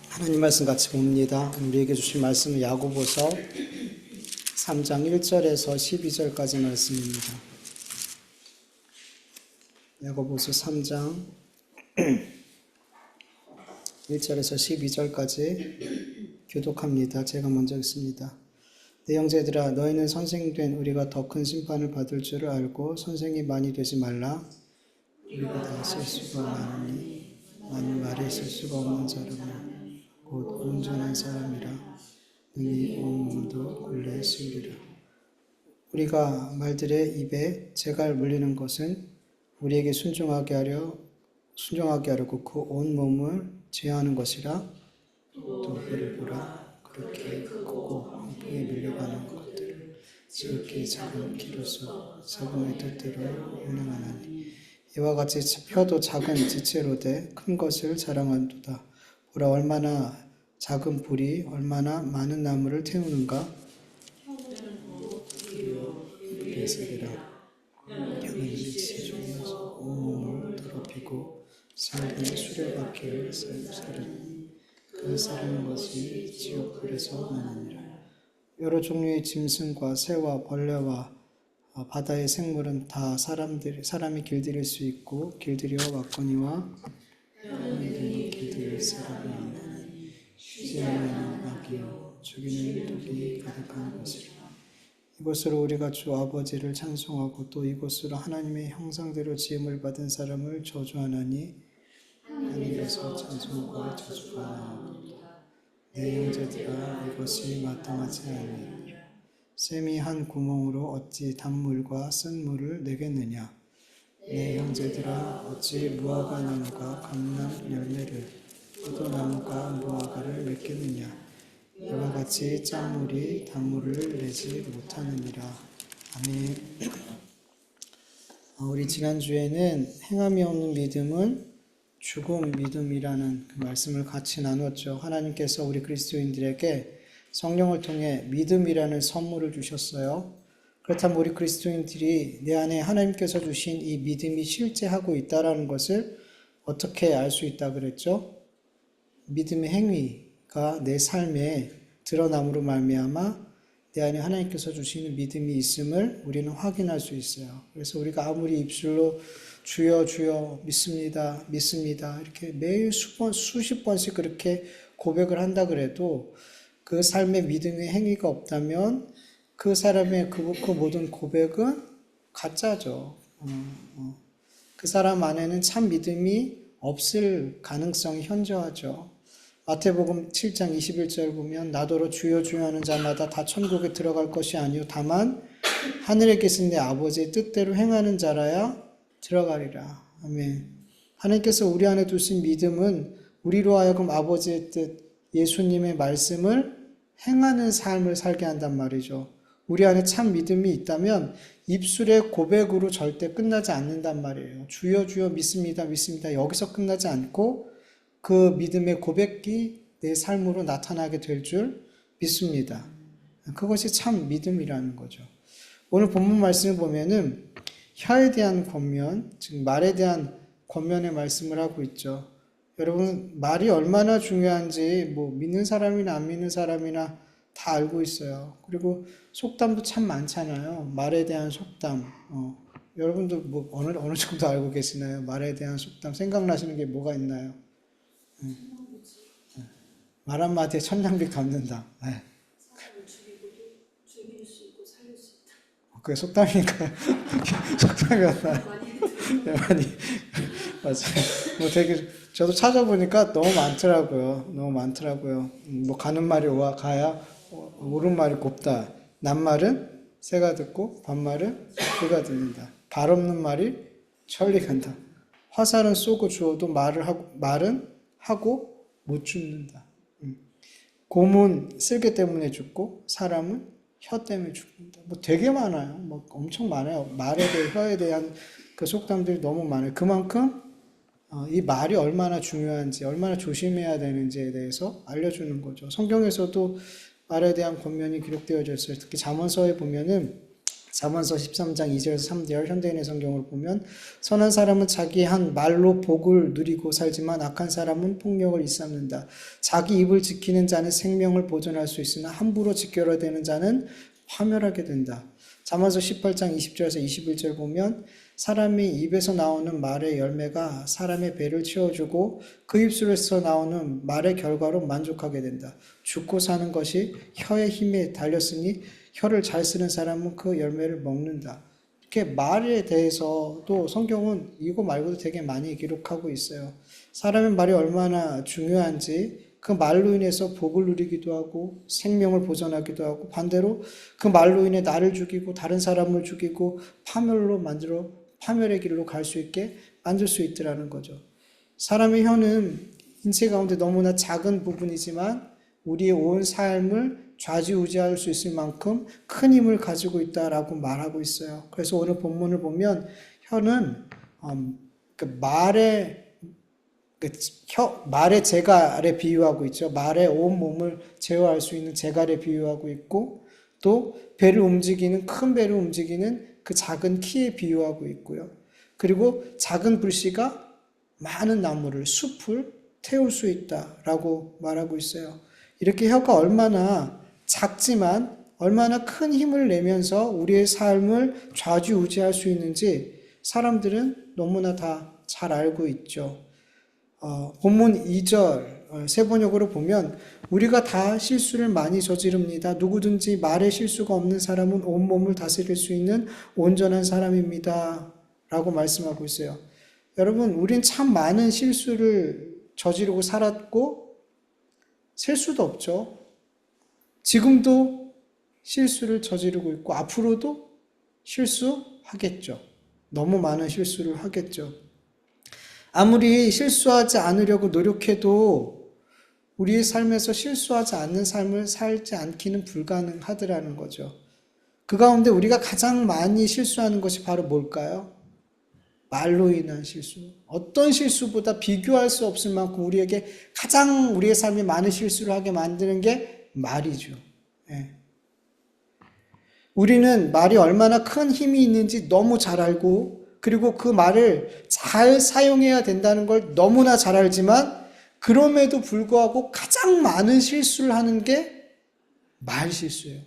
하나님 말씀 같이 봅니다. 우리에게 주신 말씀은 야고보서 3장 1절에서 12절까지 말씀입니다. 야고보서 3장 1절에서 12절까지 교독합니다. 제가 먼저 읽습니다. 내 형제들아, 너희는 선생된 우리가 더 큰 심판을 받을 줄을 알고 선생이 많이 되지 말라. 우리가 다 실수가 많으니 많은 말에 실수가 없는 자라면 곧 온전한 사람이라. 능히 온 몸도 굴레에 실리라. 우리가 말들의 입에 재갈 물리는 것은 우리에게 순종하게 하려고 그 온 몸을 제어하는 것이라. 또 그를 보라. 그렇게 크고 황풍에 밀려가는 것들을 지극히 작은 키로서 자기의 뜻대로 운행하나니 이와 같이 펴도 작은 지체로되 큰 것을 자랑한도다. 보라, 얼마나 작은 불이 얼마나 많은 나무를 태우는가. 그래서리라. 혀는 빛이 중에서 온몸을 더럽히고 살균의 수레바퀴를 사르니 그 사르는 것이 지옥불에서 나느니라. 여러 종류의 짐승과 새와 벌레와 바다의 생물은 다 사람이 길들일 수 있고 길들여 왔거니와 너희들도 길들일 사람이 없나니 쉬지 않는 악이요 죽이는 독이 가득한 것이라. 이것으로 우리가 주 아버지를 찬송하고 또 이것으로 하나님의 형상대로 지음을 받은 사람을 저주하나니 하늘에서 찬송과 저주가 나오도다. 내 형제들아, 이것이 마땅하지 아니하니라. 샘이 한 구멍으로 어찌 단물과 쓴 물을 내겠느냐. 내 형제들아, 어찌 무화과 나무가 감람 열매를 포도나무가 무화과를 맺겠느냐. 이와 같이 짠물이 단물을 내지 못하느니라. 아멘. 우리 지난주에는 행함이 없는 믿음은 죽음 믿음이라는 그 말씀을 같이 나눴죠. 하나님께서 우리 그리스도인들에게 성령을 통해 믿음이라는 선물을 주셨어요. 그렇다면 우리 그리스도인들이 내 안에 하나님께서 주신 이 믿음이 실제하고 있다는 것을 어떻게 알 수 있다 그랬죠? 믿음의 행위가 내 삶에 드러남으로 말미암아 내 안에 하나님께서 주시는 믿음이 있음을 우리는 확인할 수 있어요. 그래서 우리가 아무리 입술로 주여 주여 믿습니다 믿습니다 이렇게 매일 수십 번씩 그렇게 고백을 한다 그래도 그 삶의 믿음의 행위가 없다면 그 사람의 그 모든 고백은 가짜죠. 그 사람 안에는 참 믿음이 없을 가능성이 현저하죠. 마태복음 7장 21절 보면 나더러 주여 주여 하는 자마다 다 천국에 들어갈 것이 아니요 다만 하늘에 계신 내 아버지의 뜻대로 행하는 자라야 들어가리라. 아멘. 하나님께서 우리 안에 두신 믿음은 우리로 하여금 아버지의 뜻, 예수님의 말씀을 행하는 삶을 살게 한단 말이죠. 우리 안에 참 믿음이 있다면 입술의 고백으로 절대 끝나지 않는단 말이에요. 주여 주여 믿습니다 믿습니다 여기서 끝나지 않고 그 믿음의 고백이 내 삶으로 나타나게 될 줄 믿습니다. 그것이 참 믿음이라는 거죠. 오늘 본문 말씀을 보면은 혀에 대한 권면, 즉 말에 대한 권면의 말씀을 하고 있죠. 여러분, 말이 얼마나 중요한지 믿는 사람이나 안 믿는 사람이나 다 알고 있어요. 그리고 속담도 참 많잖아요. 말에 대한 속담. 여러분도 어느 정도 알고 계시나요? 말에 대한 속담 생각나시는 게 뭐가 있나요? 말 한마디에 천냥비 갚는다. 네. 사람을 죽일 수 있고 살릴 수 있다. 그게 속담이니까요. 속담이었나요? 네, 많이 맞아요. 되게 저도 찾아보니까 너무 많더라고요. 가는 말이 가야 옳은 말이 곱다. 낱말은 새가 듣고 반말은 그가 듣는다. 발 없는 말이 천리 간다. 화살은 쏘고 주어도 말은 하고 못 죽는다. 곰은 쓸개 때문에 죽고 사람은 혀 때문에 죽는다. 되게 많아요. 엄청 많아요. 말에 대해 혀에 대한 그 속담들이 너무 많아요. 그만큼 이 말이 얼마나 중요한지, 얼마나 조심해야 되는지에 대해서 알려주는 거죠. 성경에서도 말에 대한 권면이 기록되어져 있어요. 특히 잠언서에 보면은 잠언서 13장 2절에서 3절 현대인의 성경을 보면 선한 사람은 자기 한 말로 복을 누리고 살지만 악한 사람은 폭력을 일삼는다. 자기 입을 지키는 자는 생명을 보존할 수 있으나 함부로 지켜려대는 자는 파멸하게 된다. 잠언서 18장 20절에서 21절 보면 사람이 입에서 나오는 말의 열매가 사람의 배를 채워주고 그 입술에서 나오는 말의 결과로 만족하게 된다. 죽고 사는 것이 혀의 힘에 달렸으니 혀를 잘 쓰는 사람은 그 열매를 먹는다. 이렇게 말에 대해서도 성경은 이거 말고도 되게 많이 기록하고 있어요. 사람의 말이 얼마나 중요한지 그 말로 인해서 복을 누리기도 하고 생명을 보존하기도 하고 반대로 그 말로 인해 나를 죽이고 다른 사람을 죽이고 파멸의 길로 갈 수 있게 만들 수 있더라는 거죠. 사람의 혀는 인체 가운데 너무나 작은 부분이지만 우리의 온 삶을 좌지우지할 수 있을 만큼 큰 힘을 가지고 있다라고 말하고 있어요. 그래서 오늘 본문을 보면 혀는 말의 재갈에 비유하고 있죠. 말의 온 몸을 제어할 수 있는 재갈에 비유하고 있고 또 큰 배를 움직이는 그 작은 키에 비유하고 있고요. 그리고 작은 불씨가 많은 나무를, 숲을 태울 수 있다라고 말하고 있어요. 이렇게 혀가 얼마나 작지만 얼마나 큰 힘을 내면서 우리의 삶을 좌지우지할 수 있는지 사람들은 너무나 다 잘 알고 있죠. 본문 2절 세번역으로 보면 우리가 다 실수를 많이 저지릅니다. 누구든지 말에 실수가 없는 사람은 온몸을 다스릴 수 있는 온전한 사람입니다. 라고 말씀하고 있어요. 여러분, 우린 참 많은 실수를 저지르고 살았고 셀 수도 없죠. 지금도 실수를 저지르고 있고 앞으로도 실수하겠죠. 너무 많은 실수를 하겠죠. 아무리 실수하지 않으려고 노력해도 우리의 삶에서 실수하지 않는 삶을 살지 않기는 불가능하더라는 거죠. 그 가운데 우리가 가장 많이 실수하는 것이 바로 뭘까요? 말로 인한 실수. 어떤 실수보다 비교할 수 없을 만큼 우리에게 가장 우리의 삶에 많은 실수를 하게 만드는 게 말이죠. 예. 우리는 말이 얼마나 큰 힘이 있는지 너무 잘 알고 그리고 그 말을 잘 사용해야 된다는 걸 너무나 잘 알지만 그럼에도 불구하고 가장 많은 실수를 하는 게 말 실수예요.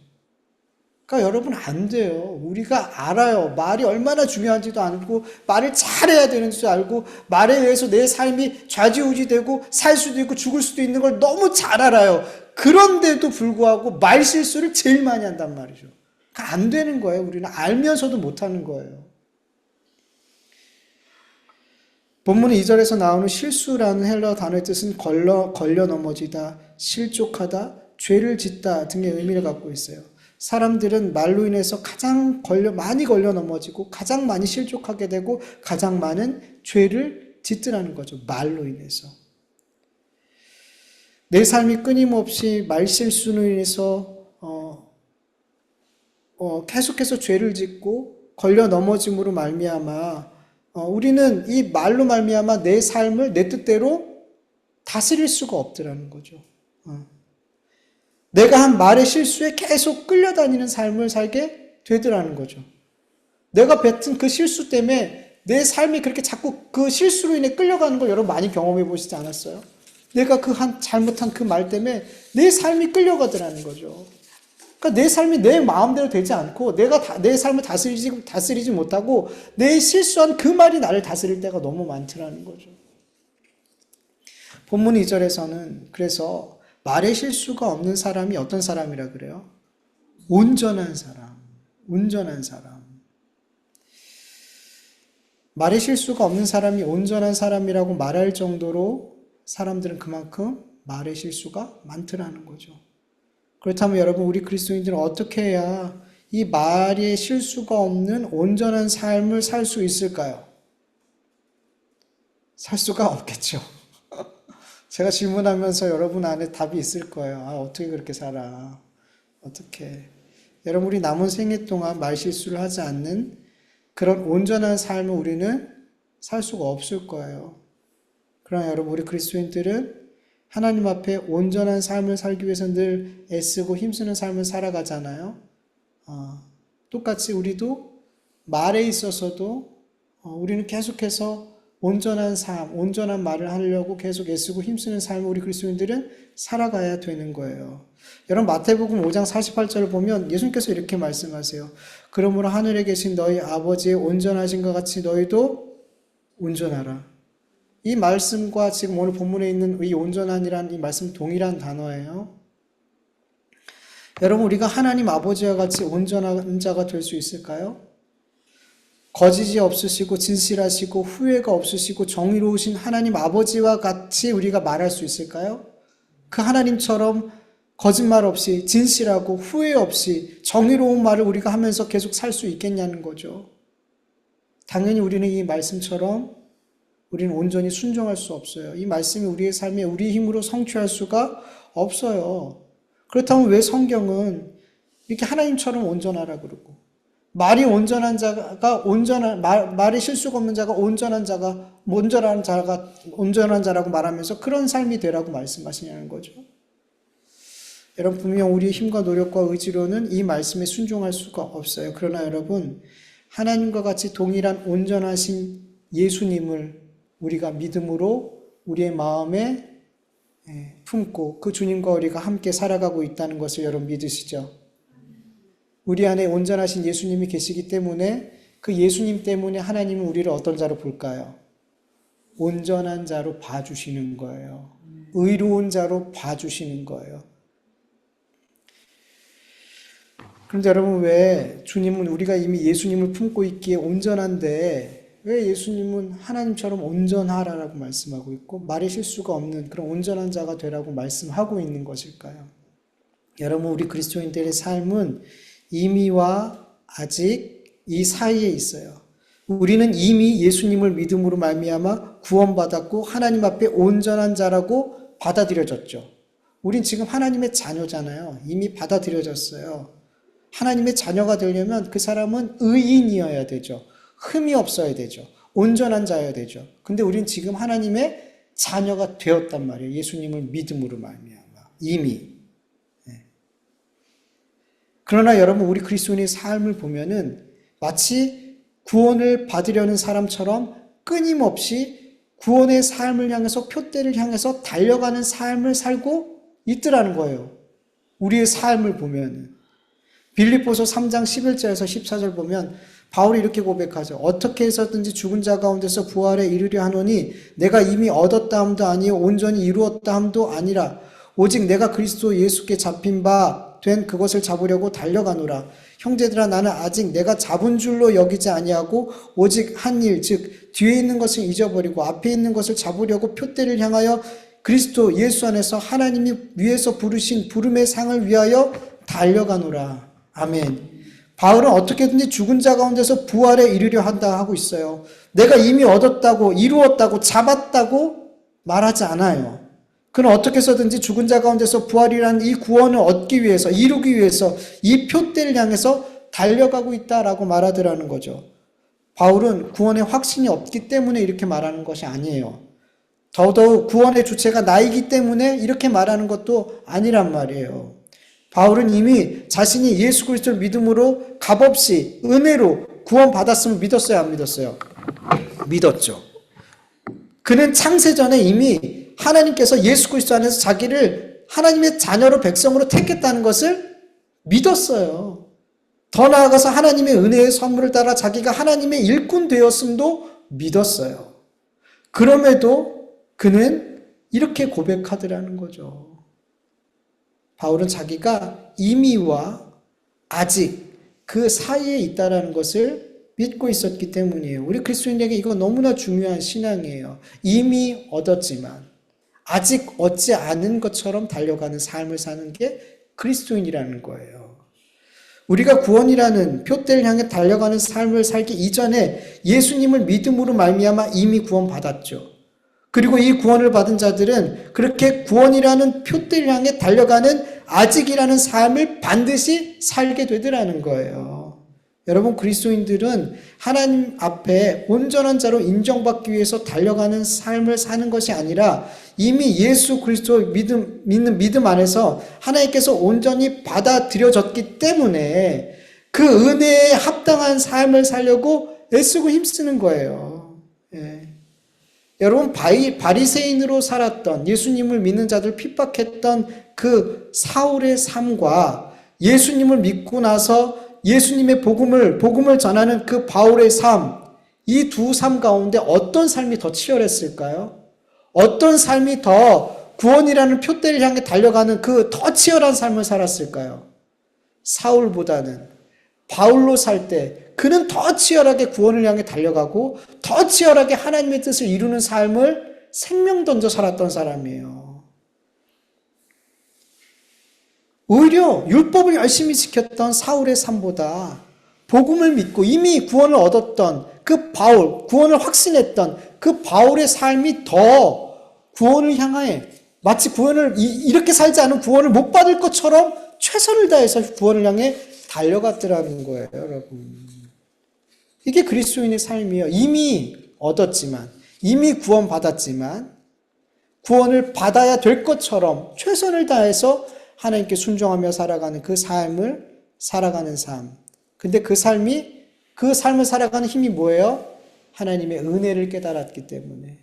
그러니까 여러분 안 돼요. 우리가 알아요. 말이 얼마나 중요한지도 알고 말을 잘해야 되는지도 알고 말에 의해서 내 삶이 좌지우지되고 살 수도 있고 죽을 수도 있는 걸 너무 잘 알아요. 그런데도 불구하고 말 실수를 제일 많이 한단 말이죠. 그러니까 안 되는 거예요. 우리는 알면서도 못하는 거예요. 본문 2절에서 나오는 실수라는 헬라어 단어의 뜻은 걸려 넘어지다, 실족하다, 죄를 짓다 등의 의미를 갖고 있어요. 사람들은 말로 인해서 가장 많이 걸려 넘어지고 가장 많이 실족하게 되고 가장 많은 죄를 짓더라는 거죠. 말로 인해서. 내 삶이 끊임없이 말 실수로 인해서 계속해서 죄를 짓고 걸려 넘어짐으로 말미암아 우리는 이 말로 말미암아 내 삶을 내 뜻대로 다스릴 수가 없더라는 거죠. 내가 한 말의 실수에 계속 끌려다니는 삶을 살게 되더라는 거죠. 내가 뱉은 그 실수 때문에 내 삶이 그렇게 자꾸 그 실수로 인해 끌려가는 걸 여러분 많이 경험해 보시지 않았어요? 내가 잘못한 그 말 때문에 내 삶이 끌려가더라는 거죠. 그러니까 내 삶이 내 마음대로 되지 않고 내가 내 삶을 다스리지 못하고 내 실수한 그 말이 나를 다스릴 때가 너무 많더라는 거죠. 본문 2절에서는 그래서 말에 실수가 없는 사람이 어떤 사람이라 그래요? 온전한 사람. 온전한 사람. 말에 실수가 없는 사람이 온전한 사람이라고 말할 정도로 사람들은 그만큼 말에 실수가 많더라는 거죠. 그렇다면 여러분 우리 그리스도인들은 어떻게 해야 이 말에 실수가 없는 온전한 삶을 살 수 있을까요? 살 수가 없겠죠. 제가 질문하면서 여러분 안에 답이 있을 거예요. 어떻게 그렇게 살아? 어떻게? 여러분 우리 남은 생애 동안 말 실수를 하지 않는 그런 온전한 삶을 우리는 살 수가 없을 거예요. 그러나 여러분 우리 그리스도인들은 하나님 앞에 온전한 삶을 살기 위해서 늘 애쓰고 힘쓰는 삶을 살아가잖아요. 똑같이 우리도 말에 있어서도 우리는 계속해서 온전한 삶, 온전한 말을 하려고 계속 애쓰고 힘쓰는 삶을 우리 그리스도인들은 살아가야 되는 거예요. 여러분 마태복음 5장 48절을 보면 예수님께서 이렇게 말씀하세요. 그러므로 하늘에 계신 너희 아버지의 온전하신 것 같이 너희도 온전하라. 이 말씀과 지금 오늘 본문에 있는 이 온전한이라는 이 말씀 동일한 단어예요. 여러분 우리가 하나님 아버지와 같이 온전한 자가 될 수 있을까요? 거짓이 없으시고 진실하시고 후회가 없으시고 정의로우신 하나님 아버지와 같이 우리가 말할 수 있을까요? 그 하나님처럼 거짓말 없이 진실하고 후회 없이 정의로운 말을 우리가 하면서 계속 살 수 있겠냐는 거죠. 당연히 우리는 이 말씀처럼 우리는 온전히 순종할 수 없어요. 이 말씀이 우리의 삶에 우리의 힘으로 성취할 수가 없어요. 그렇다면 왜 성경은 이렇게 하나님처럼 온전하라 그러고 말이 온전한 자가 말이 실수가 없는 자가 온전한 자라고 말하면서 그런 삶이 되라고 말씀하시냐는 거죠. 여러분 분명 우리의 힘과 노력과 의지로는 이 말씀에 순종할 수가 없어요. 그러나 여러분 하나님과 같이 동일한 온전하신 예수님을 우리가 믿음으로 우리의 마음에 품고 그 주님과 우리가 함께 살아가고 있다는 것을 여러분 믿으시죠? 우리 안에 온전하신 예수님이 계시기 때문에 그 예수님 때문에 하나님은 우리를 어떤 자로 볼까요? 온전한 자로 봐주시는 거예요. 의로운 자로 봐주시는 거예요. 그런데 여러분 왜 주님은 우리가 이미 예수님을 품고 있기에 온전한데 왜 예수님은 하나님처럼 온전하라고 말씀하고 있고 말에 실수가 없는 그런 온전한 자가 되라고 말씀하고 있는 것일까요? 여러분 우리 그리스도인들의 삶은 이미와 아직 이 사이에 있어요. 우리는 이미 예수님을 믿음으로 말미암아 구원받았고 하나님 앞에 온전한 자라고 받아들여졌죠. 우린 지금 하나님의 자녀잖아요. 이미 받아들여졌어요. 하나님의 자녀가 되려면 그 사람은 의인이어야 되죠. 흠이 없어야 되죠. 온전한 자여야 되죠. 근데 우린 지금 하나님의 자녀가 되었단 말이에요. 예수님을 믿음으로 말미암아 이미. 그러나 여러분 우리 그리스도인의 삶을 보면은 마치 구원을 받으려는 사람처럼 끊임없이 구원의 삶을 향해서 표대를 향해서 달려가는 삶을 살고 있더라는 거예요. 우리의 삶을 보면 빌립보서 3장 11절에서 14절 보면 바울이 이렇게 고백하죠. 어떻게 해서든지 죽은 자 가운데서 부활에 이르려 하노니 내가 이미 얻었다 함도 아니요 온전히 이루었다 함도 아니라 오직 내가 그리스도 예수께 잡힌 바 된 그것을 잡으려고 달려가노라. 형제들아 나는 아직 내가 잡은 줄로 여기지 아니하고 오직 한 일 즉 뒤에 있는 것을 잊어버리고 앞에 있는 것을 잡으려고 표대를 향하여 그리스도 예수 안에서 하나님이 위에서 부르신 부름의 상을 위하여 달려가노라. 아멘. 바울은 어떻게든지 죽은 자 가운데서 부활에 이르려 한다 하고 있어요. 내가 이미 얻었다고 이루었다고 잡았다고 말하지 않아요. 그는 어떻게 해서든지 죽은 자 가운데서 부활이라는 이 구원을 얻기 위해서 이루기 위해서 이 표대를 향해서 달려가고 있다라고 말하더라는 거죠. 바울은 구원의 확신이 없기 때문에 이렇게 말하는 것이 아니에요. 더더욱 구원의 주체가 나이기 때문에 이렇게 말하는 것도 아니란 말이에요. 바울은 이미 자신이 예수 그리스도를 믿음으로 값없이 은혜로 구원받았음을 믿었어요, 안 믿었어요? 믿었죠. 그는 창세전에 이미 하나님께서 예수 그리스도 안에서 자기를 하나님의 자녀로 백성으로 택했다는 것을 믿었어요. 더 나아가서 하나님의 은혜의 선물을 따라 자기가 하나님의 일꾼 되었음도 믿었어요. 그럼에도 그는 이렇게 고백하더라는 거죠. 바울은 자기가 이미와 아직 그 사이에 있다라는 것을 믿고 있었기 때문이에요. 우리 그리스도인에게 이거 너무나 중요한 신앙이에요. 이미 얻었지만 아직 얻지 않은 것처럼 달려가는 삶을 사는 게 그리스도인이라는 거예요. 우리가 구원이라는 표대를 향해 달려가는 삶을 살기 이전에 예수님을 믿음으로 말미암아 이미 구원받았죠. 그리고 이 구원을 받은 자들은 그렇게 구원이라는 표대를 향해 달려가는 아직이라는 삶을 반드시 살게 되더라는 거예요. 여러분 그리스도인들은 하나님 앞에 온전한 자로 인정받기 위해서 달려가는 삶을 사는 것이 아니라 이미 예수 그리스도 믿는 믿음 안에서 하나님께서 온전히 받아들여졌기 때문에 그 은혜에 합당한 삶을 살려고 애쓰고 힘쓰는 거예요. 예. 여러분, 바리새인으로 살았던, 예수님을 믿는 자들 핍박했던 그 사울의 삶과 예수님을 믿고 나서 예수님의 복음을 전하는 그 바울의 삶, 이 두 삶 가운데 어떤 삶이 더 치열했을까요? 어떤 삶이 더 구원이라는 표대를 향해 달려가는 그 더 치열한 삶을 살았을까요? 사울보다는 바울로 살 때 그는 더 치열하게 구원을 향해 달려가고 더 치열하게 하나님의 뜻을 이루는 삶을 생명 던져 살았던 사람이에요. 오히려 율법을 열심히 지켰던 사울의 삶보다 복음을 믿고 이미 구원을 얻었던 그 바울, 구원을 확신했던 그 바울의 삶이 더 구원을 향해 마치 구원을 이렇게 살지 않은 구원을 못 받을 것처럼 최선을 다해서 구원을 향해 달려갔더라는 거예요, 여러분. 이게 그리스도인의 삶이에요. 이미 얻었지만, 이미 구원받았지만, 구원을 받아야 될 것처럼 최선을 다해서 하나님께 순종하며 살아가는 그 삶을 살아가는 삶. 근데 그 삶을 살아가는 힘이 뭐예요? 하나님의 은혜를 깨달았기 때문에.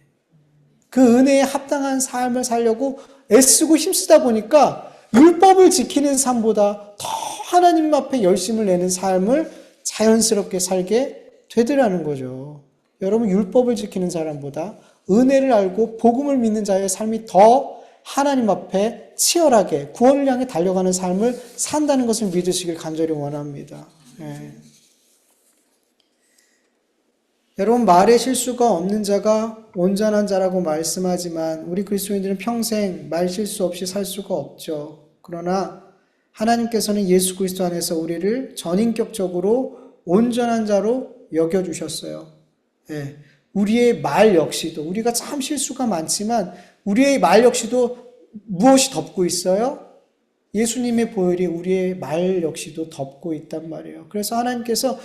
그 은혜에 합당한 삶을 살려고 애쓰고 힘쓰다 보니까 율법을 지키는 삶보다 더 하나님 앞에 열심을 내는 삶을 자연스럽게 살게 되더라는 거죠. 여러분, 율법을 지키는 사람보다 은혜를 알고 복음을 믿는 자의 삶이 더 하나님 앞에 치열하게 구원을 향해 달려가는 삶을 산다는 것을 믿으시길 간절히 원합니다. 네. 여러분, 말에 실수가 없는 자가 온전한 자라고 말씀하지만 우리 그리스도인들은 평생 말 실수 없이 살 수가 없죠. 그러나 하나님께서는 예수 그리스도 안에서 우리를 전인격적으로 온전한 자로 여겨주셨어요. 예. 우리의 말 역시도, 우리가 참 실수가 많지만 우리의 말 역시도 무엇이 덮고 있어요? 예수님의 보혈이 우리의 말 역시도 덮고 있단 말이에요. 그래서 하나님께서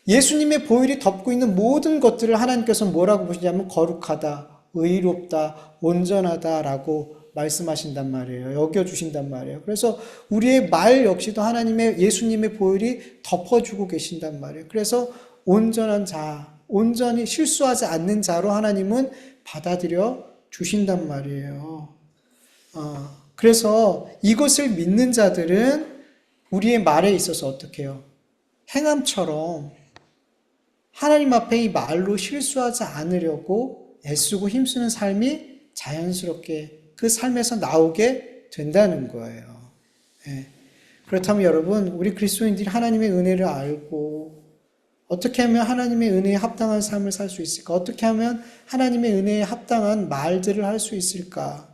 예수님의 보혈이 덮고 있는 모든 것들을 하나님께서 뭐라고 보시냐면 거룩하다, 의롭다, 온전하다라고 말씀하신단 말이에요. 여겨주신단 말이에요. 그래서 우리의 말 역시도 하나님의 예수님의 보혈이 덮어주고 계신단 말이에요. 그래서 온전한 자, 온전히 실수하지 않는 자로 하나님은 받아들여 주신단 말이에요. 그래서 이것을 믿는 자들은 우리의 말에 있어서 어떻게 해요? 행함처럼 하나님 앞에 이 말로 실수하지 않으려고 애쓰고 힘쓰는 삶이 자연스럽게 그 삶에서 나오게 된다는 거예요. 예. 그렇다면 여러분, 우리 그리스도인들이 하나님의 은혜를 알고 어떻게 하면 하나님의 은혜에 합당한 삶을 살 수 있을까? 어떻게 하면 하나님의 은혜에 합당한 말들을 할 수 있을까?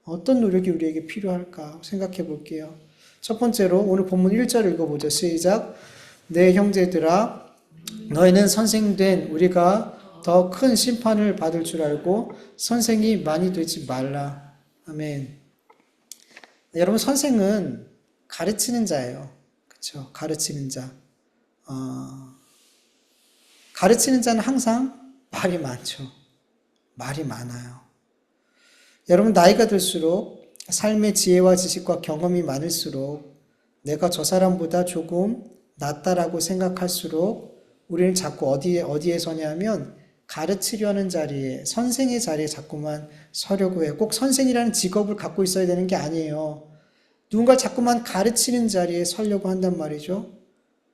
어떤 노력이 우리에게 필요할까? 생각해 볼게요. 첫 번째로 오늘 본문 1절 읽어보죠. 시작. 내 형제들아, 너희는 선생된 우리가 더 큰 심판을 받을 줄 알고 선생이 많이 되지 말라. 아멘. 여러분, 선생은 가르치는 자예요. 그렇죠? 가르치는 자. 가르치는 자는 항상 말이 많죠. 말이 많아요. 여러분, 나이가 들수록 삶의 지혜와 지식과 경험이 많을수록 내가 저 사람보다 조금 낫다라고 생각할수록 우리는 자꾸 어디에 서냐면 가르치려는 자리에, 선생의 자리에 자꾸만 서려고 해요. 꼭 선생이라는 직업을 갖고 있어야 되는 게 아니에요. 누군가 자꾸만 가르치는 자리에 서려고 한단 말이죠.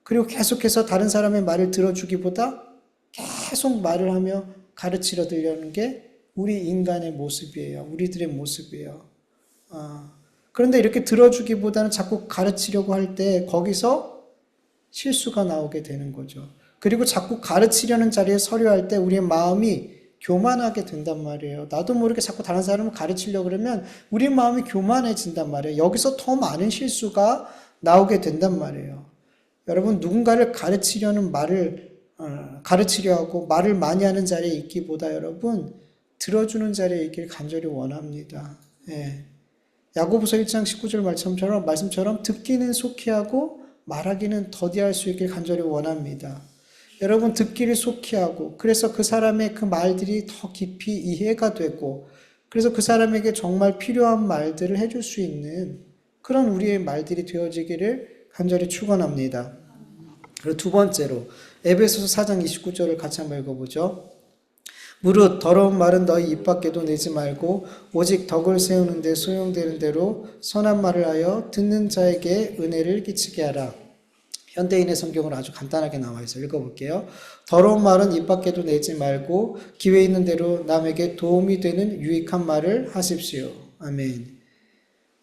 그리고 계속해서 다른 사람의 말을 들어주기보다 계속 말을 하며 가르치려 들려는 게 우리 인간의 모습이에요. 우리들의 모습이에요. 그런데 이렇게 들어주기보다는 자꾸 가르치려고 할 때 거기서 실수가 나오게 되는 거죠. 그리고 자꾸 가르치려는 자리에 서려 할 때 우리의 마음이 교만하게 된단 말이에요. 나도 모르게 자꾸 다른 사람을 가르치려고 그러면 우리 마음이 교만해진단 말이에요. 여기서 더 많은 실수가 나오게 된단 말이에요. 여러분, 누군가를 가르치려 하고 말을 많이 하는 자리에 있기보다 여러분, 들어주는 자리에 있길 간절히 원합니다. 예. 야고보서 1장 19절 말씀처럼 듣기는 속히 하고 말하기는 더디할 수 있길 간절히 원합니다. 여러분, 듣기를 속히 하고 그래서 그 사람의 그 말들이 더 깊이 이해가 되고 그래서 그 사람에게 정말 필요한 말들을 해줄 수 있는 그런 우리의 말들이 되어지기를 간절히 축원합니다. 그리고 두 번째로 에베소서 4장 29절을 같이 한번 읽어보죠. 무릇 더러운 말은 너희 입 밖에도 내지 말고 오직 덕을 세우는 데 소용되는 대로 선한 말을 하여 듣는 자에게 은혜를 끼치게 하라. 현대인의 성경으로 아주 간단하게 나와 있어요. 읽어볼게요. 더러운 말은 입 밖에도 내지 말고 기회 있는 대로 남에게 도움이 되는 유익한 말을 하십시오. 아멘.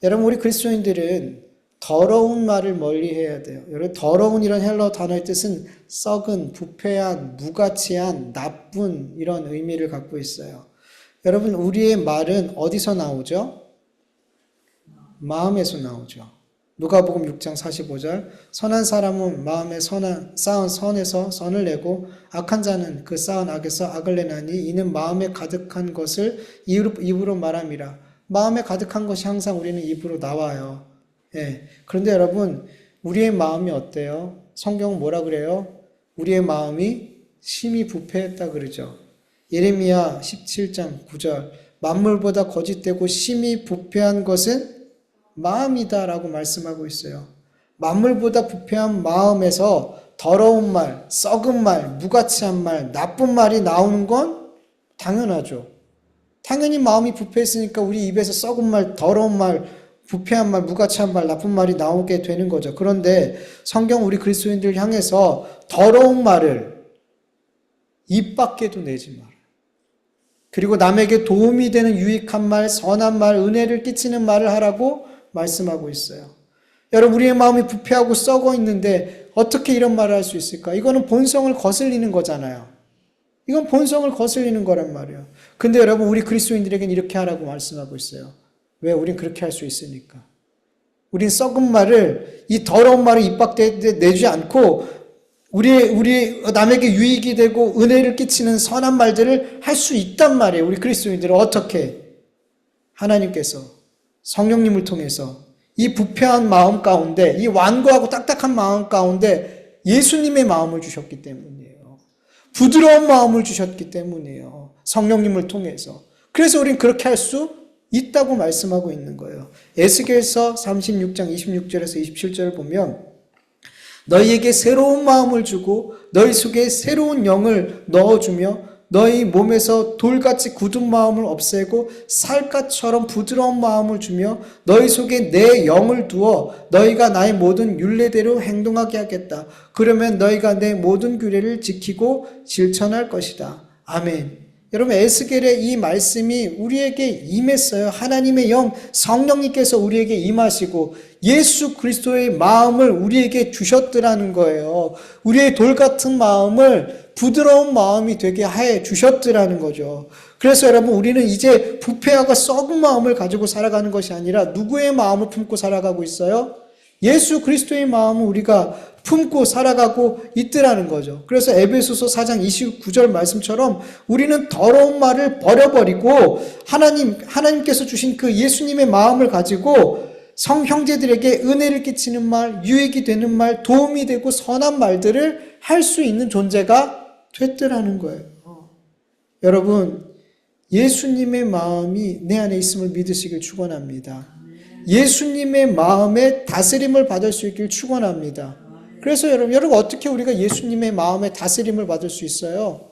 여러분, 우리 그리스도인들은 더러운 말을 멀리해야 돼요. 여러분, 더러운 이런 헬러 단어의 뜻은 썩은, 부패한, 무가치한, 나쁜 이런 의미를 갖고 있어요. 여러분, 우리의 말은 어디서 나오죠? 마음에서 나오죠. 누가복음 6장 45절 선한 사람은 마음에 쌓은 선에서 선을 내고 악한 자는 그 쌓은 악에서 악을 내나니 이는 마음에 가득한 것을 입으로 말함이라. 마음에 가득한 것이 항상 우리는 입으로 나와요. 예. 그런데 여러분, 우리의 마음이 어때요? 성경은 뭐라 그래요? 우리의 마음이 심히 부패했다 그러죠. 예레미야 17장 9절 만물보다 거짓되고 심히 부패한 것은 마음이다라고 말씀하고 있어요. 만물보다 부패한 마음에서 더러운 말, 썩은 말, 무가치한 말, 나쁜 말이 나오는 건 당연하죠. 당연히 마음이 부패했으니까 우리 입에서 썩은 말, 더러운 말, 부패한 말, 무가치한 말, 나쁜 말이 나오게 되는 거죠. 그런데 성경 우리 그리스도인들 향해서 더러운 말을 입 밖에도 내지 마라. 그리고 남에게 도움이 되는 유익한 말, 선한 말, 은혜를 끼치는 말을 하라고 말씀하고 있어요. 여러분, 우리의 마음이 부패하고 썩어 있는데 어떻게 이런 말을 할 수 있을까? 이거는 본성을 거슬리는 거잖아요. 이건 본성을 거슬리는 거란 말이에요. 근데 여러분, 우리 그리스도인들에게는 이렇게 하라고 말씀하고 있어요. 왜? 우린 그렇게 할 수 있으니까. 우린 썩은 말을, 이 더러운 말을 입 밖에 내지 않고 우리 남에게 유익이 되고 은혜를 끼치는 선한 말들을 할 수 있단 말이에요. 우리 그리스도인들은 어떻게? 하나님께서 성령님을 통해서 이 부패한 마음 가운데, 이 완고하고 딱딱한 마음 가운데 예수님의 마음을 주셨기 때문이에요. 부드러운 마음을 주셨기 때문이에요. 성령님을 통해서. 그래서 우린 그렇게 할 수 있다고 말씀하고 있는 거예요. 에스겔서 36장 26절에서 27절을 보면 너희에게 새로운 마음을 주고 너희 속에 새로운 영을 넣어주며 너희 몸에서 돌같이 굳은 마음을 없애고 살갗처럼 부드러운 마음을 주며 너희 속에 내 영을 두어 너희가 나의 모든 율례대로 행동하게 하겠다. 그러면 너희가 내 모든 규례를 지키고 실천할 것이다. 아멘. 여러분, 에스겔의 이 말씀이 우리에게 임했어요. 하나님의 영, 성령님께서 우리에게 임하시고 예수 그리스도의 마음을 우리에게 주셨더라는 거예요. 우리의 돌 같은 마음을 부드러운 마음이 되게 해 주셨더라는 거죠. 그래서 여러분, 우리는 이제 부패하고 썩은 마음을 가지고 살아가는 것이 아니라 누구의 마음을 품고 살아가고 있어요? 예수 그리스도의 마음을 우리가 품고 살아가고 있더라는 거죠. 그래서 에베소서 4장 29절 말씀처럼 우리는 더러운 말을 버려버리고 하나님께서 주신 그 예수님의 마음을 가지고 성형제들에게 은혜를 끼치는 말, 유익이 되는 말, 도움이 되고 선한 말들을 할 수 있는 존재가 됐더라는 거예요. 여러분, 예수님의 마음이 내 안에 있음을 믿으시길 축원합니다. 예수님의 마음에 다스림을 받을 수 있길 축원합니다. 그래서 여러분 어떻게 우리가 예수님의 마음에 다스림을 받을 수 있어요?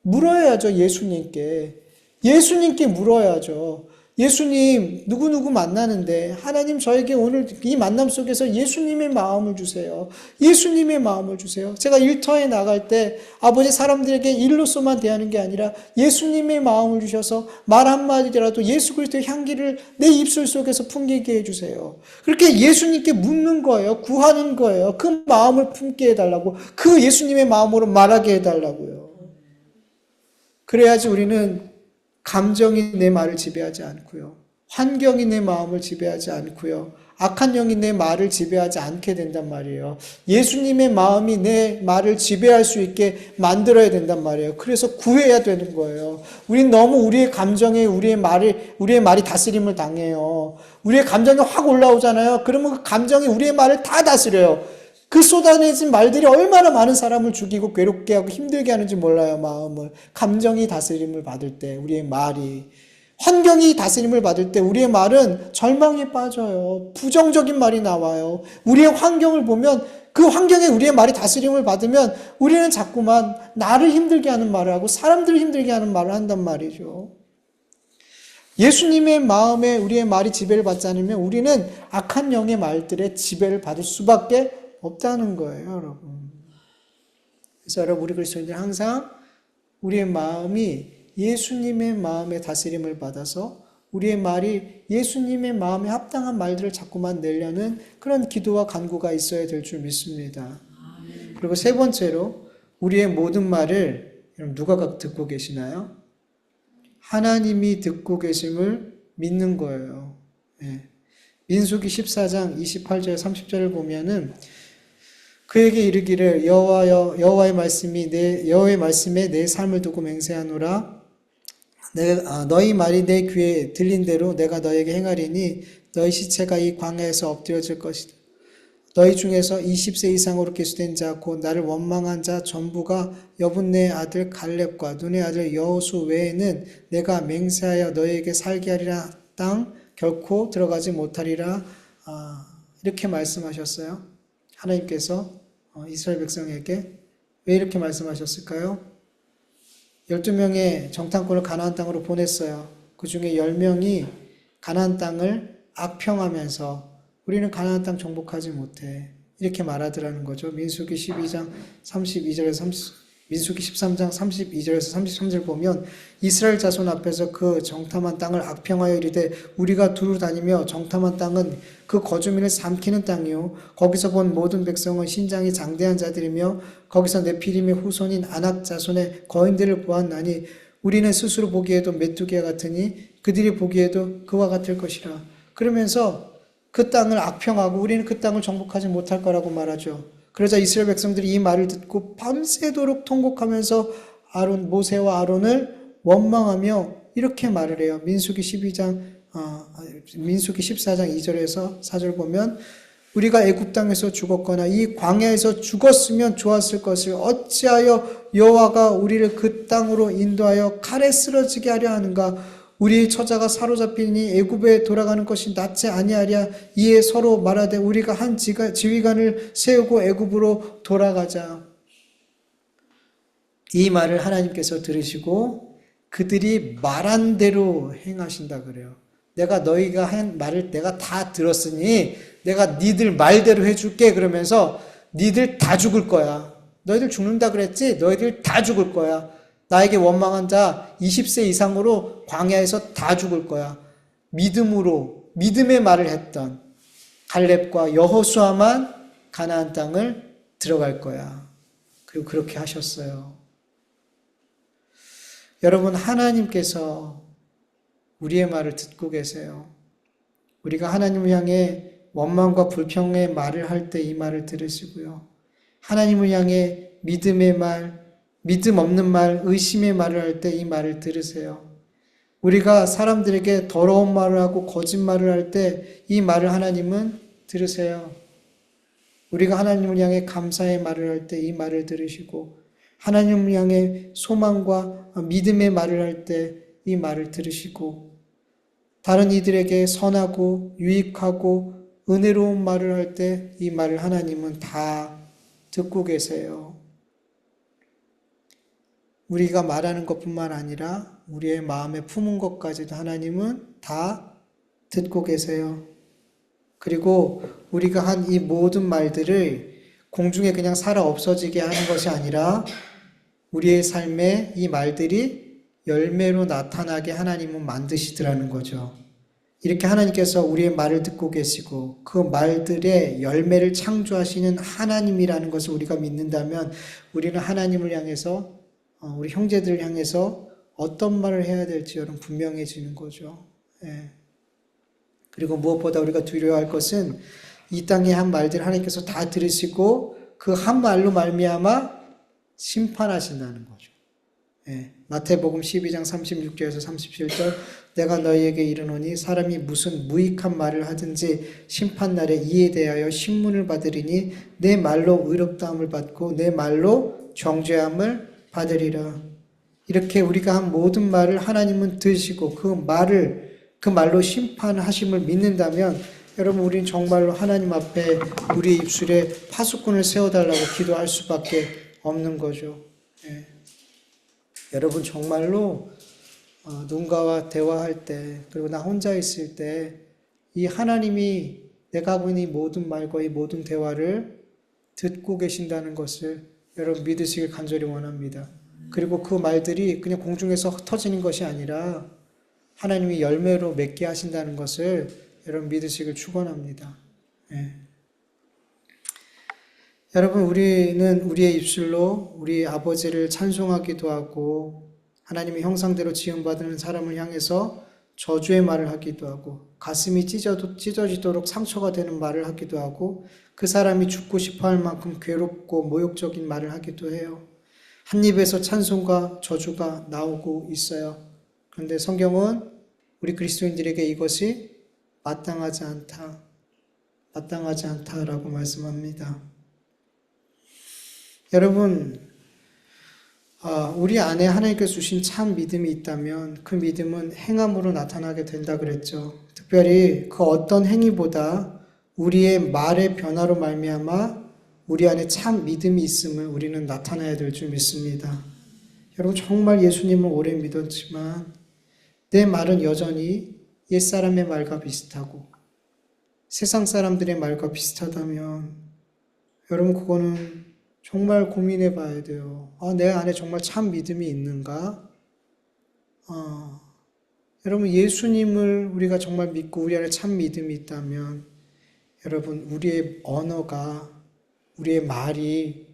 물어야죠. 예수님께 물어야죠. 예수님, 누구누구 만나는데 하나님 저에게 오늘 이 만남 속에서 예수님의 마음을 주세요. 예수님의 마음을 주세요. 제가 일터에 나갈 때 아버지 사람들에게 일로서만 대하는 게 아니라 예수님의 마음을 주셔서 말 한마디라도 예수 그리스도의 향기를 내 입술 속에서 풍기게 해주세요. 그렇게 예수님께 묻는 거예요. 구하는 거예요. 그 마음을 품게 해달라고, 그 예수님의 마음으로 말하게 해달라고요. 그래야지 우리는 감정이 내 말을 지배하지 않고요. 환경이 내 마음을 지배하지 않고요. 악한 영이 내 말을 지배하지 않게 된단 말이에요. 예수님의 마음이 내 말을 지배할 수 있게 만들어야 된단 말이에요. 그래서 구해야 되는 거예요. 우린 너무 우리의 감정에 우리의 말이 다스림을 당해요. 우리의 감정이 확 올라오잖아요. 그러면 그 감정이 우리의 말을 다 다스려요. 그 쏟아내진 말들이 얼마나 많은 사람을 죽이고 괴롭게 하고 힘들게 하는지 몰라요. 마음을. 감정이 다스림을 받을 때 우리의 말이. 환경이 다스림을 받을 때 우리의 말은 절망에 빠져요. 부정적인 말이 나와요. 우리의 환경을 보면 그 환경에 우리의 말이 다스림을 받으면 우리는 자꾸만 나를 힘들게 하는 말을 하고 사람들을 힘들게 하는 말을 한단 말이죠. 예수님의 마음에 우리의 말이 지배를 받지 않으면 우리는 악한 영의 말들에 지배를 받을 수밖에 없다는 거예요, 여러분. 그래서 여러분, 우리 그리스도인들 항상 우리의 마음이 예수님의 마음에 다스림을 받아서 우리의 말이 예수님의 마음에 합당한 말들을 자꾸만 내려는 그런 기도와 간구가 있어야 될 줄 믿습니다. 그리고 세 번째로 우리의 모든 말을 누가 듣고 계시나요? 하나님이 듣고 계심을 믿는 거예요. 민수기 14장 28절 30절을 보면은 그에게 이르기를 여호와의 말씀에 내 삶을 두고 맹세하노라. 너희 말이 내 귀에 들린 대로 내가 너에게 행하리니 너희 시체가 이 광야에서 엎드려질 것이다. 너희 중에서 20세 이상으로 기수된 자 곧 나를 원망한 자 전부가 여분네 아들 갈렙과 눈의 아들 여호수 외에는 내가 맹세하여 너희에게 살게 하리라 땅 결코 들어가지 못하리라. 이렇게 말씀하셨어요. 하나님께서 이스라엘 백성에게 왜 이렇게 말씀하셨을까요? 12명의 정탐꾼을 가나안 땅으로 보냈어요. 그 중에 10명이 가나안 땅을 악평하면서 우리는 가나안 땅 정복하지 못해. 이렇게 말하더라는 거죠. 민수기 12장 32절에서 민수기 13장 32절에서 33절 보면 이스라엘 자손 앞에서 그 정탐한 땅을 악평하여 이르되 우리가 두루 다니며 정탐한 땅은 그 거주민을 삼키는 땅이요 거기서 본 모든 백성은 신장이 장대한 자들이며 거기서 네피림의 후손인 아낙 자손의 거인들을 보았나니 우리는 스스로 보기에도 메뚜기와 같으니 그들이 보기에도 그와 같을 것이라. 그러면서 그 땅을 악평하고 우리는 그 땅을 정복하지 못할 거라고 말하죠. 그러자 이스라엘 백성들이 이 말을 듣고 밤새도록 통곡하면서 모세와 아론을 원망하며 이렇게 말을 해요. 민수기 14장 2절에서 4절 보면 우리가 애굽 땅에서 죽었거나 이 광야에서 죽었으면 좋았을 것을 어찌하여 여호와가 우리를 그 땅으로 인도하여 칼에 쓰러지게 하려 하는가. 우리의 처자가 사로잡히니 애굽에 돌아가는 것이 낫지 아니하랴. 이에 서로 말하되 우리가 한 지휘관을 세우고 애굽으로 돌아가자. 이 말을 하나님께서 들으시고 그들이 말한 대로 행하신다 그래요. 내가 너희가 한 말을 내가 다 들었으니 내가 니들 말대로 해줄게. 그러면서 니들 다 죽을 거야. 너희들 죽는다 그랬지? 너희들 다 죽을 거야. 나에게 원망한 자 20세 이상으로 광야에서 다 죽을 거야. 믿음의 말을 했던 갈렙과 여호수아만 가나안 땅을 들어갈 거야. 그리고 그렇게 하셨어요. 여러분, 하나님께서 우리의 말을 듣고 계세요. 우리가 하나님을 향해 원망과 불평의 말을 할 때 이 말을 들으시고요. 하나님을 향해 믿음의 말, 믿음 없는 말, 의심의 말을 할 때 이 말을 들으세요. 우리가 사람들에게 더러운 말을 하고 거짓말을 할 때 이 말을 하나님은 들으세요. 우리가 하나님을 향해 감사의 말을 할 때 이 말을 들으시고 하나님을 향해 소망과 믿음의 말을 할 때 이 말을 들으시고 다른 이들에게 선하고 유익하고 은혜로운 말을 할 때 이 말을 하나님은 다 듣고 계세요. 우리가 말하는 것뿐만 아니라 우리의 마음에 품은 것까지도 하나님은 다 듣고 계세요. 그리고 우리가 한 이 모든 말들을 공중에 그냥 살아 없어지게 하는 것이 아니라 우리의 삶에 이 말들이 열매로 나타나게 하나님은 만드시더라는 거죠. 이렇게 하나님께서 우리의 말을 듣고 계시고 그 말들의 열매를 창조하시는 하나님이라는 것을 우리가 믿는다면 우리는 하나님을 향해서 우리 형제들을 향해서 어떤 말을 해야 될지 여러분 분명해지는 거죠. 그리고 무엇보다 우리가 두려워할 것은 이 땅에 한 말들 하나님께서 다 들으시고 그 한 말로 말미암아 심판하신다는 거죠. 마태복음 12장 36절에서 37절 내가 너희에게 이르노니 사람이 무슨 무익한 말을 하든지 심판날에 이에 대하여 신문을 받으리니 내 말로 의롭다함을 받고 내 말로 정죄함을 받으리라. 이렇게 우리가 한 모든 말을 하나님은 들으시고 그 말로 심판하심을 믿는다면 여러분 우리는 정말로 하나님 앞에 우리의 입술에 파수꾼을 세워달라고 기도할 수밖에 없는 거죠. 예. 여러분 정말로 누군가와 대화할 때 그리고 나 혼자 있을 때 이 하나님이 내가 하고 있는 이 모든 말과 이 모든 대화를 듣고 계신다는 것을 여러분 믿으시길 간절히 원합니다. 그리고 그 말들이 그냥 공중에서 흩어지는 것이 아니라 하나님이 열매로 맺게 하신다는 것을 여러분 믿으시길 축원합니다. 예. 여러분 우리는 우리의 입술로 우리 아버지를 찬송하기도 하고 하나님의 형상대로 지음받은 사람을 향해서 저주의 말을 하기도 하고 가슴이 찢어지도록 상처가 되는 말을 하기도 하고 그 사람이 죽고 싶어 할 만큼 괴롭고 모욕적인 말을 하기도 해요. 한 입에서 찬송과 저주가 나오고 있어요. 그런데 성경은 우리 그리스도인들에게 이것이 마땅하지 않다라고 말씀합니다. 여러분, 우리 안에 하나님께서 주신 참 믿음이 있다면 그 믿음은 행함으로 나타나게 된다 그랬죠. 특별히 그 어떤 행위보다 우리의 말의 변화로 말미암아 우리 안에 참 믿음이 있음을 우리는 나타내야 될 줄 믿습니다. 여러분 정말 예수님을 오래 믿었지만 내 말은 여전히 옛사람의 말과 비슷하고 세상 사람들의 말과 비슷하다면 여러분 그거는 정말 고민해 봐야 돼요. 내 안에 정말 참 믿음이 있는가? 여러분 예수님을 우리가 정말 믿고 우리 안에 참 믿음이 있다면 여러분 우리의 언어가 우리의 말이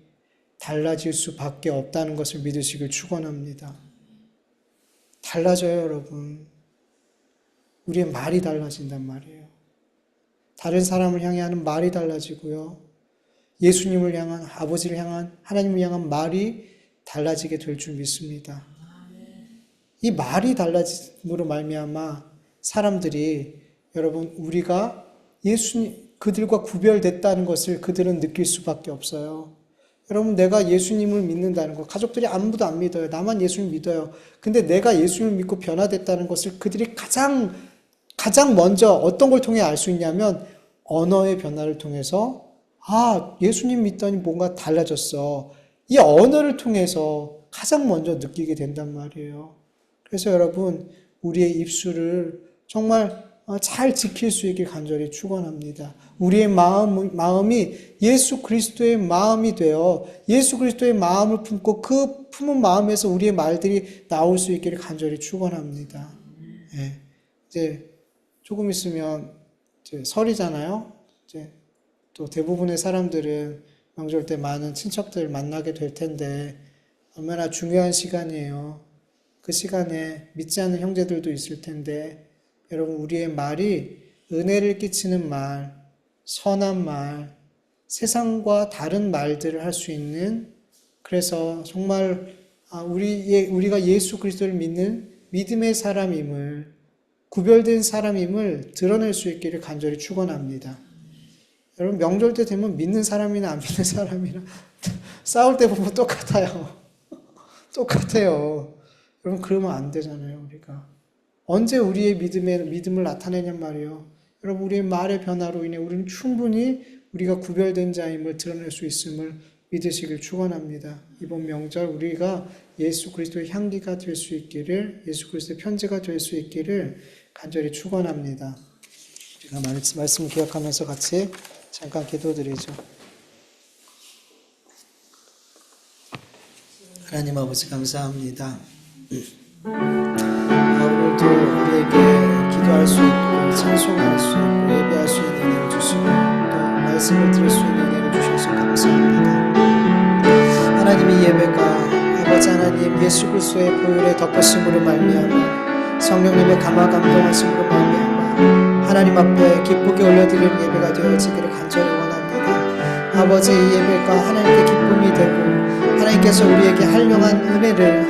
달라질 수밖에 없다는 것을 믿으시길 축원합니다. 달라져요 여러분. 우리의 말이 달라진단 말이에요. 다른 사람을 향해 하는 말이 달라지고요. 예수님을 향한 아버지를 향한 하나님을 향한 말이 달라지게 될 줄 믿습니다. 이 말이 달라짐으로 말미암아 사람들이 여러분 우리가 그들과 구별됐다는 것을 그들은 느낄 수밖에 없어요. 여러분 내가 예수님을 믿는다는 것 가족들이 아무도 안 믿어요. 나만 예수님 믿어요. 근데 내가 예수님을 믿고 변화됐다는 것을 그들이 가장 먼저 어떤 걸 통해 알 수 있냐면 언어의 변화를 통해서 예수님 믿더니 뭔가 달라졌어. 이 언어를 통해서 가장 먼저 느끼게 된단 말이에요. 그래서 여러분 우리의 입술을 정말 잘 지킬 수 있길 간절히 축원합니다. 우리의 마음이 예수 그리스도의 마음이 되어 예수 그리스도의 마음을 품고 그 품은 마음에서 우리의 말들이 나올 수 있기를 간절히 축원합니다. 예. 이제 조금 있으면 이제 설이잖아요. 이제 또 대부분의 사람들은 명절 때 많은 친척들 만나게 될 텐데 얼마나 중요한 시간이에요. 그 시간에 믿지 않는 형제들도 있을 텐데 여러분 우리의 말이 은혜를 끼치는 말, 선한 말, 세상과 다른 말들을 할 수 있는 그래서 정말 우리가 예수 그리스도를 믿는 믿음의 사람임을 구별된 사람임을 드러낼 수 있기를 간절히 축원합니다. 여러분 명절 때 되면 믿는 사람이나 안 믿는 사람이나 싸울 때 보면 똑같아요. 똑같아요. 여러분 그러면 안 되잖아요. 우리가 언제 우리의 믿음을 나타내냔 말이에요. 여러분 우리의 말의 변화로 인해 우리는 충분히 우리가 구별된 자임을 드러낼 수 있음을 믿으시길 축원합니다. 이번 명절 우리가 예수 그리스도의 향기가 될 수 있기를 예수 그리스도의 편지가 될 수 있기를 간절히 축원합니다. 우리가 말씀 기억하면서 같이 잠깐 기도드리죠. 하나님 아버지 감사합니다. 오늘도 우리에게 기도할 수 있고 찬송할 수 있고 예배할 수 있는 은혜를 주시고 또 말씀을 들을 수 있는 은혜를 주셔서 감사합니다. 하나님의 예배가 아버지 하나님 예수 그리스도의 보혈의 덮으심으로 말미암아 성령님의 감화 감동하심으로 말미암아 하나님 앞에 기쁘게 올려드리는 예배가 되어지기를 간절히 원합니다. 아버지 이 예배가 하나님께 기쁨이 되고 하나님께서 우리에게 한량없는 은혜를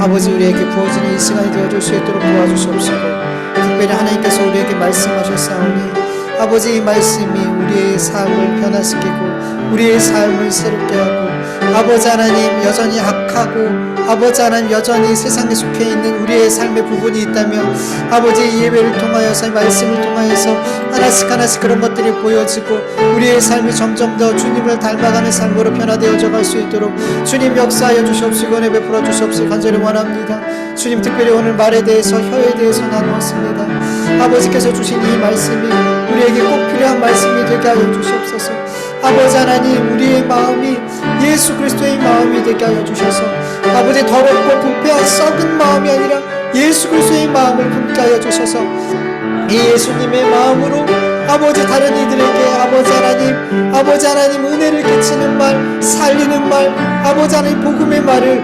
아버지 우리에게 부어지는 이 시간이 되어줄 수 있도록 도와주시옵시고 특별히 하나님께서 우리에게 말씀하셨사오니 아버지 이 말씀이 우리의 삶을 변화시키고 우리의 삶을 새롭게 하고 아버지 하나님 여전히 악하고 아버지 하나님 여전히 세상에 속해 있는 우리의 삶의 부분이 있다면 아버지 이 예배를 통하여서 말씀을 통하여서 하나씩 그런 것들이 보여지고 우리의 삶이 점점 더 주님을 닮아가는 삶으로 변화되어져 갈 수 있도록 주님 역사하여 주시옵시고 은혜 베풀어 주시옵시고 간절히 원합니다. 주님 특별히 오늘 말에 대해서 혀에 대해서 나누었습니다. 아버지께서 주신 이 말씀이 우리에게 꼭 필요한 말씀이 되게 하여 주시옵소서. 아버지 하나님 우리의 마음이 예수 그리스도의 마음이 되게 하여 주셔서 아버지 더럽고 부패한 썩은 마음이 아니라 예수 그리스도의 마음을 품게 하여 주셔서 이 예수님의 마음으로 아버지 다른 이들에게 아버지 하나님 은혜를 끼치는 말, 살리는 말, 아버지 하나님 복음의 말을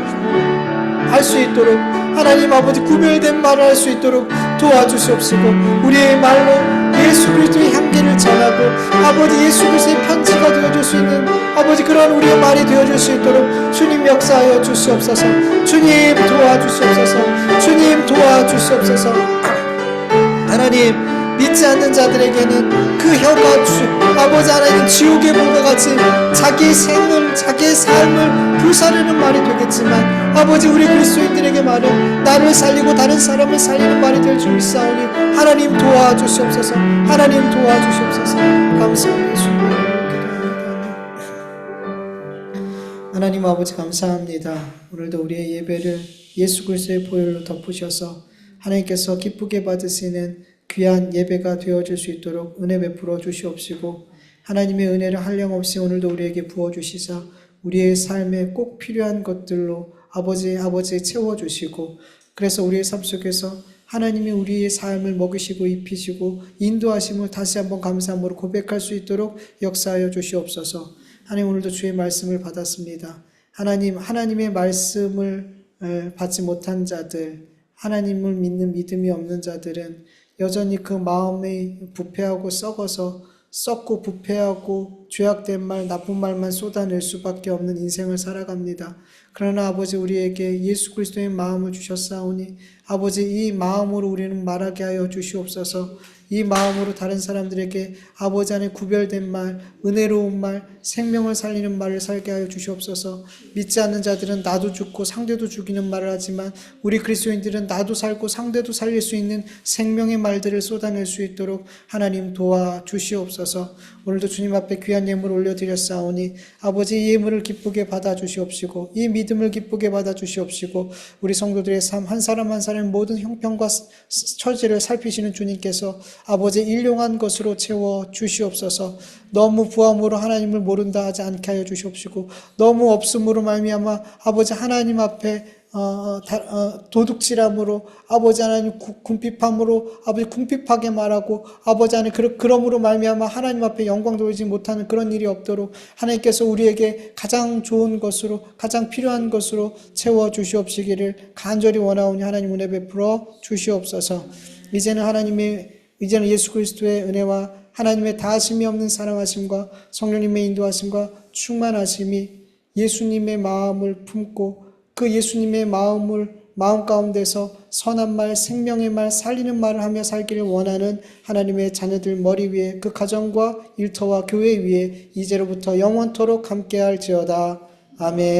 할 수 있도록 하나님 아버지 구별된 말을 할 수 있도록 도와주시옵시고 우리의 말로 예수 그리스도의 향기를 전하고 아버지 예수 그리스도의 편지가 되어줄 수 있는 아버지 그런 우리의 말이 되어줄 수 있도록 주님 역사하여 주시옵소서. 주님 도와주시옵소서. 주님 도와주시옵소서. 하나님 믿지 않는 자들에게는 그 혀가 아버지 하나님 지옥의 불과 같이 자기의 생을 자기의 삶을 불사르는 말이 되겠지만 아버지 우리 그리스도인들에게 말은 나를 살리고 다른 사람을 살리는 말이 될 줄 믿사오니 하나님 도와주시옵소서. 하나님 도와주시옵소서. 감사합니다. 주님 기도합니다. 하나님 아버지 감사합니다. 오늘도 우리의 예배를 예수 그리스도의 보혈로 덮으셔서 하나님께서 기쁘게 받으시는 귀한 예배가 되어질 수 있도록 은혜 베풀어 주시옵시고 하나님의 은혜를 한량없이 오늘도 우리에게 부어주시사 우리의 삶에 꼭 필요한 것들로 아버지 채워주시고 그래서 우리의 삶 속에서 하나님이 우리의 삶을 먹이시고 입히시고 인도하심을 다시 한번 감사함으로 고백할 수 있도록 역사하여 주시옵소서. 하나님 오늘도 주의 말씀을 받았습니다. 하나님의 말씀을 받지 못한 자들 하나님을 믿는 믿음이 없는 자들은 여전히 그 마음이 부패하고 썩고 부패하고 죄악된 말, 나쁜 말만 쏟아낼 수밖에 없는 인생을 살아갑니다. 그러나 아버지 우리에게 예수 그리스도의 마음을 주셨사오니 아버지 이 마음으로 우리는 말하게 하여 주시옵소서. 이 마음으로 다른 사람들에게 아버지 안에 구별된 말, 은혜로운 말, 생명을 살리는 말을 살게 하여 주시옵소서. 믿지 않는 자들은 나도 죽고 상대도 죽이는 말을 하지만 우리 그리스도인들은 나도 살고 상대도 살릴 수 있는 생명의 말들을 쏟아낼 수 있도록 하나님 도와주시옵소서. 오늘도 주님 앞에 귀한 예물을 올려드렸사오니 아버지 이 예물을 기쁘게 받아주시옵시고 이 믿음을 기쁘게 받아주시옵시고 우리 성도들의 삶 한 사람 한 사람의 모든 형편과 처지를 살피시는 주님께서 아버지 일용한 것으로 채워 주시옵소서. 너무 부함으로 하나님을 모른다 하지 않게 하여 주시옵시고 너무 없음으로 말미암아 아버지 하나님 앞에 도둑질함으로 아버지 하나님 궁핍함으로 아버지 궁핍하게 말하고 아버지 하나님 그러므로 말미암아 하나님 앞에 영광 돌리지 못하는 그런 일이 없도록 하나님께서 우리에게 가장 좋은 것으로 가장 필요한 것으로 채워 주시옵시기를 간절히 원하오니 하나님 은혜 베풀어 주시옵소서. 이제는 예수 그리스도의 은혜와 하나님의 다하심이 없는 사랑하심과 성령님의 인도하심과 충만하심이 예수님의 마음을 품고 그 예수님의 마음 가운데서 선한 말, 생명의 말, 살리는 말을 하며 살기를 원하는 하나님의 자녀들 머리 위에 그 가정과 일터와 교회 위에 이제로부터 영원토록 함께할지어다. 아멘.